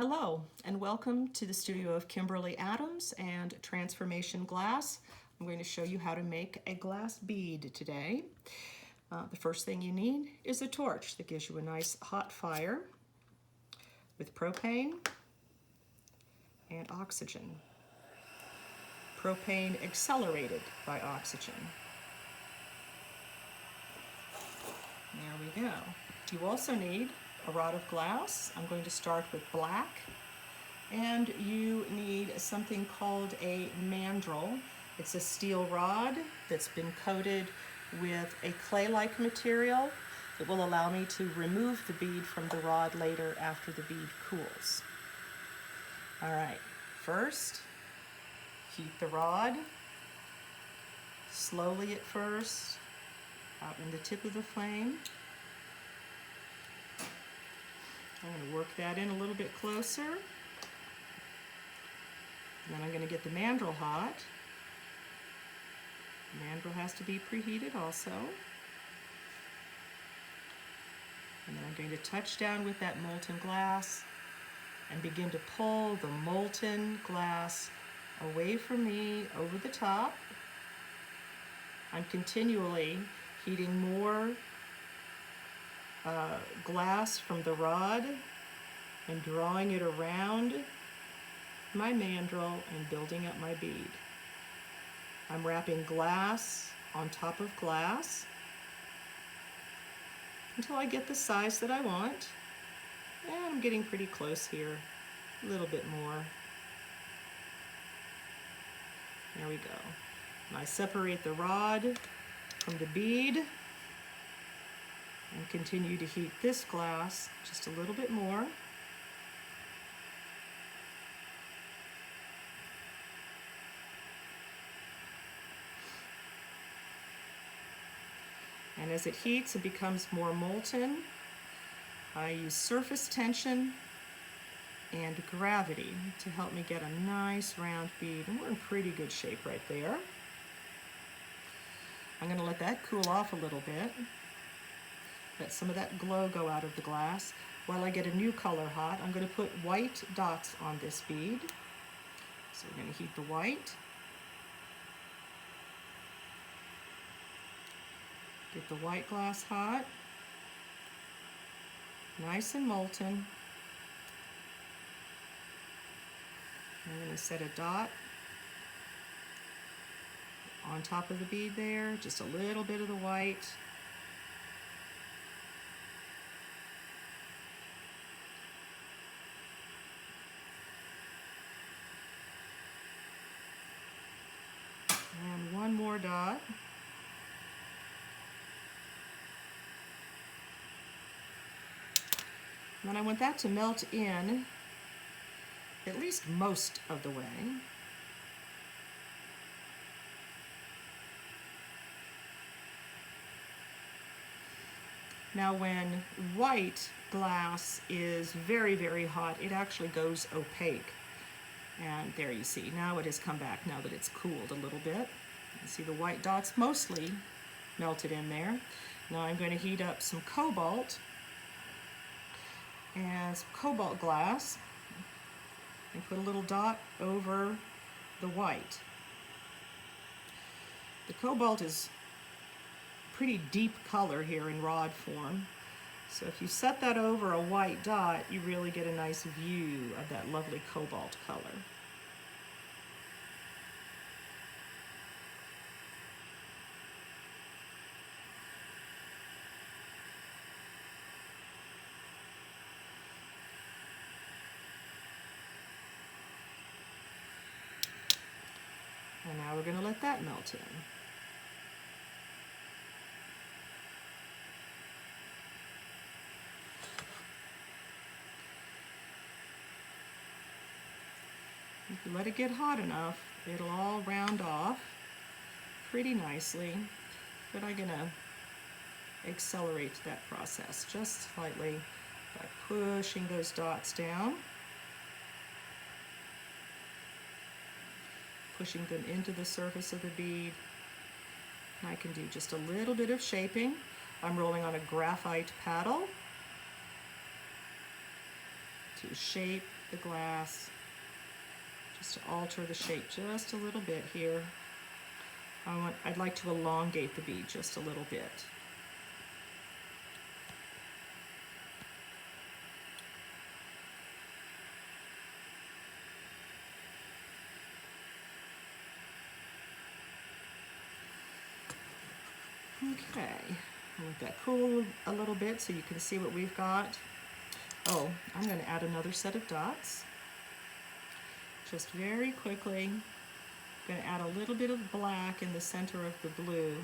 Hello and welcome to the studio of Kimberley Adams and Transformation Glass. I'm going to show you how to make a glass bead today. The first thing you need is a torch that gives you a nice hot fire with propane and oxygen. Propane accelerated by oxygen. There we go. You also need a rod of glass. I'm going to start with black. And you need something called a mandrel. It's a steel rod that's been coated with a clay-like material. It will allow me to remove the bead from the rod later after the bead cools. All right, first, heat the rod slowly at first, out in the tip of the flame. I'm going to work that in a little bit closer. And then I'm going to get the mandrel hot. The mandrel has to be preheated also. And then I'm going to touch down with that molten glass and begin to pull the molten glass away from me over the top. I'm continually heating more glass from the rod and drawing it around my mandrel and building up my bead. I'm wrapping glass on top of glass until I get the size that I want. And I'm getting pretty close here, a little bit more. There we go. And I separate the rod from the bead and continue to heat this glass just a little bit more. And as it heats, it becomes more molten. I use surface tension and gravity to help me get a nice round bead. And we're in pretty good shape right there. I'm going to let that cool off a little bit. Let some of that glow go out of the glass. While I get a new color hot, I'm going to put white dots on this bead. So we're going to heat the white. Get the white glass hot, nice and molten. I'm going to set a dot on top of the bead there, just a little bit of the white. And one more dot. And I want that to melt in at least most of the way. Now when white glass is very, very hot, it actually goes opaque. And there you see, now it has come back now that it's cooled a little bit. You see the white dots mostly melted in there. Now I'm going to heat up some cobalt and some cobalt glass and put a little dot over the white. The cobalt is a pretty deep color here in rod form, so if you set that over a white dot, you really get a nice view of that lovely cobalt color. And now we're going to let that melt in. If you let it get hot enough, it'll all round off pretty nicely. But I'm going to accelerate that process just slightly by pushing those dots down. Pushing them into the surface of the bead. And I can do just a little bit of shaping. I'm rolling on a graphite paddle to shape the glass, just to alter the shape just a little bit here. I'd like to elongate the bead just a little bit. Okay, I'll let that cool a little bit so you can see what we've got. Oh, I'm going to add another set of dots. Just very quickly, I'm going to add a little bit of black in the center of the blue.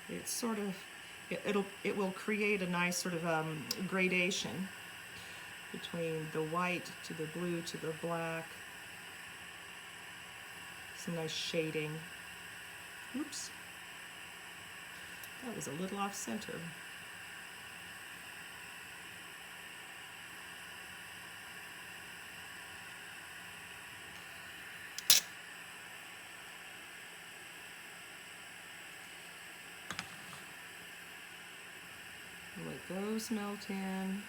It's sort of, it will create a nice sort of gradation between the white to the blue to the black. Some nice shading. Oops. That was a little off center. Let those melt in.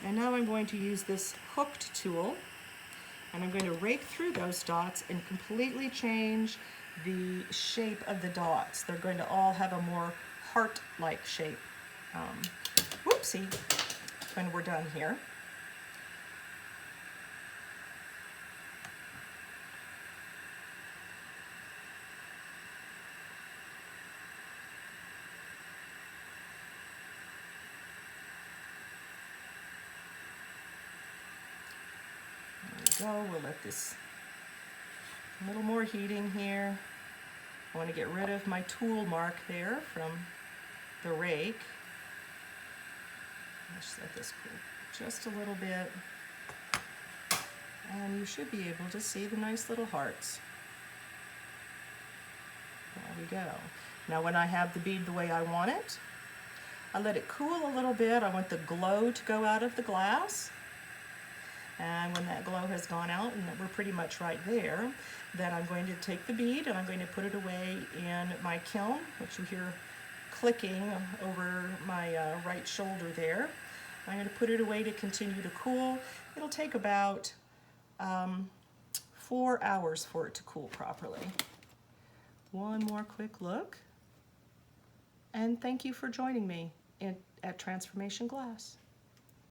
And now I'm going to use this hooked tool, and I'm going to rake through those dots and completely change the shape of the dots. They're going to all have a more heart-like shape. Whoopsie, when we're done here. Go. We'll let this a little more heating here. I want to get rid of my tool mark there from the rake. Just let this cool just a little bit, and you should be able to see the nice little hearts. There we go. Now when I have the bead the way I want it, I let it cool a little bit. I want the glow to go out of the glass. And when that glow has gone out, and we're pretty much right there, then I'm going to take the bead and I'm going to put it away in my kiln, which you hear clicking over my right shoulder there. I'm going to put it away to continue to cool. It'll take about 4 hours for it to cool properly. One more quick look. And thank you for joining me at Transformation Glass.